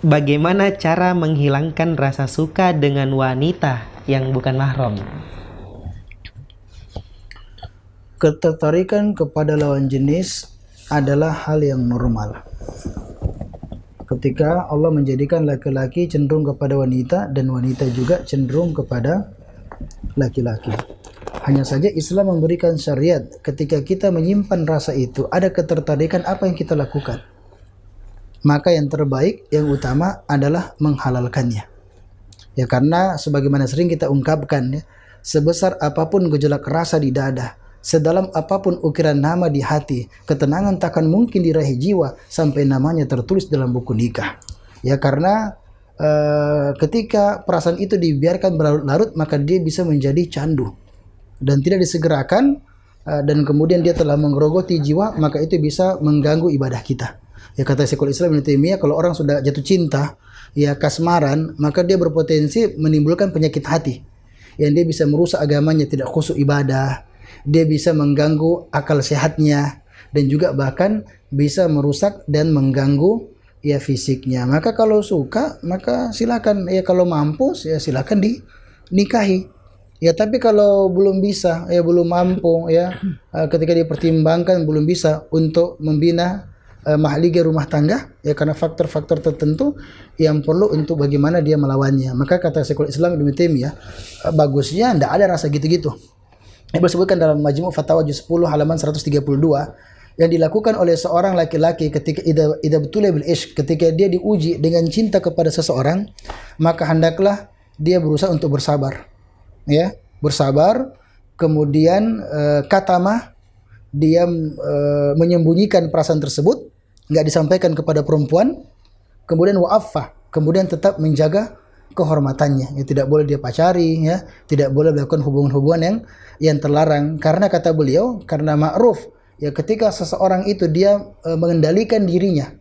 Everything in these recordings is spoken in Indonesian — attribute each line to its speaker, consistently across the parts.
Speaker 1: Bagaimana cara menghilangkan rasa suka dengan wanita yang bukan mahram?
Speaker 2: Ketertarikan kepada lawan jenis adalah hal yang normal. Ketika Allah menjadikan laki-laki cenderung kepada wanita dan wanita juga cenderung kepada laki-laki. Hanya saja Islam memberikan syariat ketika kita menyimpan rasa itu, ada ketertarikan, apa yang kita lakukan? Maka yang terbaik, yang utama adalah menghalalkannya. Ya, karena sebagaimana sering kita ungkapkan ya, sebesar apapun gejolak rasa di dada, sedalam apapun ukiran nama di hati, ketenangan takkan mungkin diraih jiwa sampai namanya tertulis dalam buku nikah. Ya, karena ketika perasaan itu dibiarkan berlarut-larut, maka dia bisa menjadi candu dan tidak disegerakan, dan kemudian dia telah menggerogoti jiwa, maka itu bisa mengganggu ibadah kita. Ya, kata Syekhul Islam Ibnu Taimiyah, kalau orang sudah jatuh cinta, ya kasmaran, maka dia berpotensi menimbulkan penyakit hati, yang dia bisa merusak agamanya, tidak khusyuk ibadah, dia bisa mengganggu akal sehatnya, dan juga bahkan bisa merusak dan mengganggu ya fisiknya. Maka kalau suka, maka silakan, ya kalau mampu ya silakan dinikahi. Ya, tapi kalau belum bisa, ya belum mampu, ya ketika dipertimbangkan belum bisa untuk membina mahligai rumah tangga, ya karena faktor-faktor tertentu yang perlu untuk bagaimana dia melawannya. Maka kata Syekhul Islam Ibnu Taimiyah, bagusnya tidak ada rasa gitu-gitu. Yang disebutkan dalam Majmu' Fatawa juz 10 halaman 132, yang dilakukan oleh seorang laki-laki ketika idza butula bil ishq, ketika dia diuji dengan cinta kepada seseorang, maka hendaklah dia berusaha untuk bersabar. Ya, bersabar, kemudian katamah, dia menyembunyikan perasaan tersebut, nggak disampaikan kepada perempuan, kemudian wa'affah, kemudian tetap menjaga kehormatannya, ya tidak boleh dia pacari, ya tidak boleh melakukan hubungan-hubungan yang terlarang, karena kata beliau, karena ma'ruf, ya ketika seseorang itu dia mengendalikan dirinya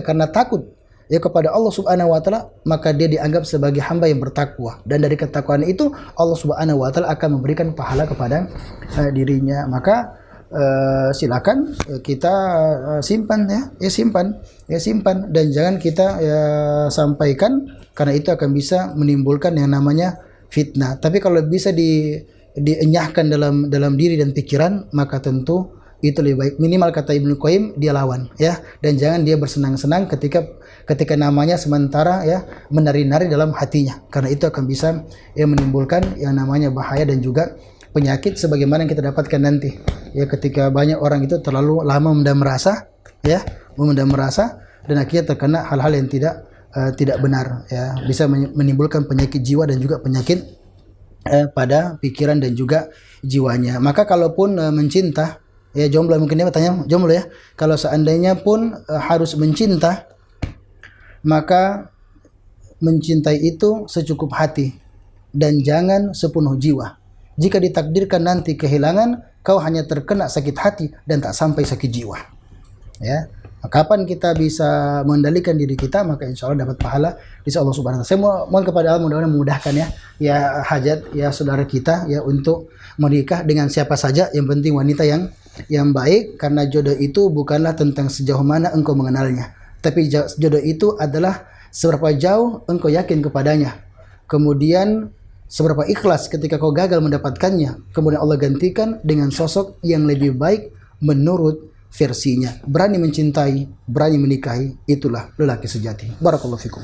Speaker 2: karena takut ya kepada Allah Subhanahu wa taala, maka dia dianggap sebagai hamba yang bertakwa, dan dari ketakwaan itu Allah Subhanahu wa taala akan memberikan pahala kepada dirinya. Maka silakan kita simpan, simpan dan jangan kita sampaikan, karena itu akan bisa menimbulkan yang namanya fitnah. Tapi kalau bisa dienyahkan dalam diri dan pikiran, maka tentu itu lebih baik. Minimal kata Ibnu Qayyim, dia lawan, ya, dan jangan dia bersenang-senang ketika namanya sementara ya menari-nari dalam hatinya, karena itu akan bisa menimbulkan yang namanya bahaya dan juga penyakit sebagaimana yang kita dapatkan nanti ya, ketika banyak orang itu terlalu lama memendam rasa dan akhirnya terkena hal-hal yang tidak benar, ya, bisa menimbulkan penyakit jiwa dan juga penyakit pada pikiran dan juga jiwanya. Maka kalaupun mencinta, ya jomblo, mungkin dia bertanya jomblo ya, kalau seandainya pun harus mencinta, maka mencintai itu secukup hati dan jangan sepenuh jiwa. Jika ditakdirkan nanti kehilangan, kau hanya terkena sakit hati dan tak sampai sakit jiwa. Ya, kapan kita bisa mengendalikan diri kita, maka insya Allah dapat pahala di Allah Subhanahu wa taala. Saya mohon kepada Allah mudah-mudahan memudahkan ya hajat ya saudara kita ya untuk menikah dengan siapa saja, yang penting wanita yang baik, karena jodoh itu bukanlah tentang sejauh mana engkau mengenalnya, tapi jodoh itu adalah seberapa jauh engkau yakin kepadanya, kemudian seberapa ikhlas ketika kau gagal mendapatkannya, kemudian Allah gantikan dengan sosok yang lebih baik menurut versinya. Berani mencintai, berani menikahi, itulah lelaki sejati. Barakallahu fikum.